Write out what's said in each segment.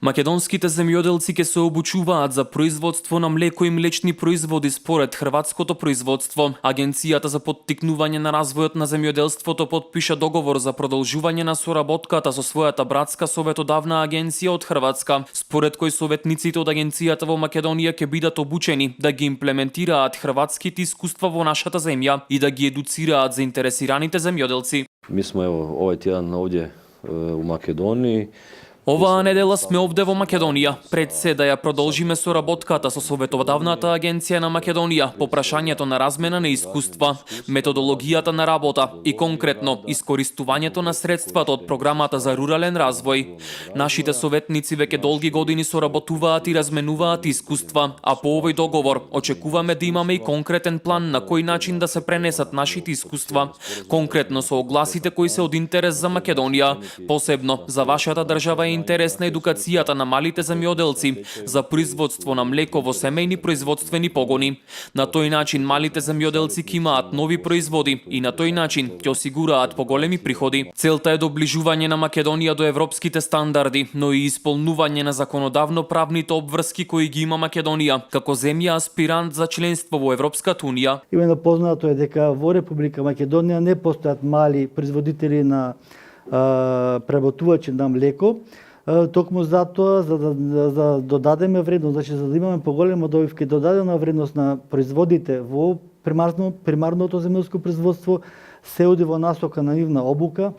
Македонските земјоделци ќе се обучуваат за производство на млеко и млечни производи според хрватското производство. Агенцијата за поттикнување на развојот на земјоделството потпиша договор за продолжување на соработката со својата братска советодавна агенција од Хрватска, според кој советниците од агенцијата во Македонија ќе бидат обучени да ги имплементираат хрватските искуства во нашата земја и да ги едуцираат заинтересираните земјоделци. Mi smo evo ovaj tjedan ovdje u Makedoniji. Оваа недела сме овде во Македонија, пред се да ја продолжиме соработката со Советодавната агенција на Македонија по прашањето на размена на искуства, методологијата на работа и конкретно искористувањето на средствата од програмата за рурален развој. Нашите советници веќе долги години соработуваат и разменуваат искуства, а по овој договор очекуваме да имаме и конкретен план на кој начин да се пренесат нашите искуства, конкретно со огласите кои се од интерес за Македонија, посебно за вашата држава и интерес на едукацијата на малите земјоделци за производство на млеко во семејни производствени погони. На тој начин малите земјоделци ќе имаат нови производи и на тој начин ќе осигураат поголеми приходи. Целта е доближување на Македонија до европските стандарди, но и исполнување на законодавно-правните обврски кои ги има Македонија како земја аспирант за членство во Европската унија. Имено познато е дека во Република Македонија не постојат мали производители на преработувачи на млеко. Токму затоа, за да додадеме вредност, значи за да имаме поголема добивка и додадена вредност на производите во примарното земјоделско производство, се оди во насока на нивна обука,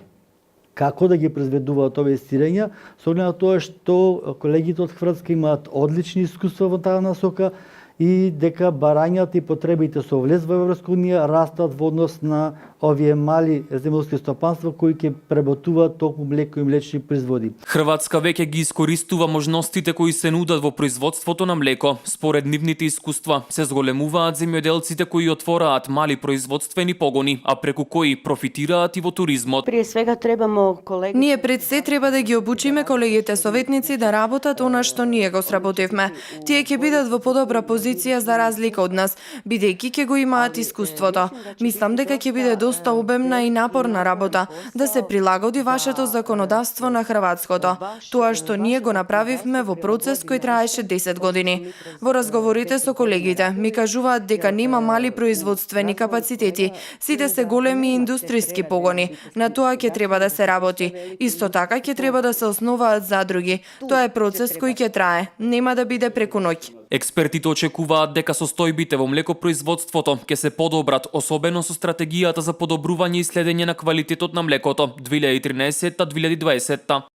како да ги произведуваат овие сирења, со оглед на тоа што колегите од Хрватска имаат одлични искуства во таа насока и дека барањата и потребите со влез во Европска унија растат во однос на овие мали земјоделски стопанства кои ќе преработуваат токму млеко и млечни производи. Хрватска веќе ги искористува можностите кои се нудат во производството на млеко. Според нивните искуства се зголемуваат земјоделците кои отвораат мали производствени погони, а преку кои профитираат и во туризмот. Прije svega trebamo kolege... Ние пред се треба да ги обучиме колегите советници да работат она што ние го сработивме. Тие ќе бидат во подобра позиција за разлика од нас, бидејќи ќе го имаат искуството. Мислам дека ќе биде доста обемна и напорна работа да се прилагоди вашето законодавство на хрватското. Тоа што ние го направивме во процес кој траеше 10 години. Во разговорите со колегите ми кажуваат дека нема мали производствени капацитети, сите се големи индустријски погони. На тоа ќе треба да се работи. Исто така ќе треба да се основаат задруги. Тоа е процес кој ќе трае, нема да биде преку ноќ. Експертите очекуваат дека состојбите во млекопроизводството ќе се подобрат, особено со стратегијата за подобрување и следење на квалитетот на млекото 2013-2020.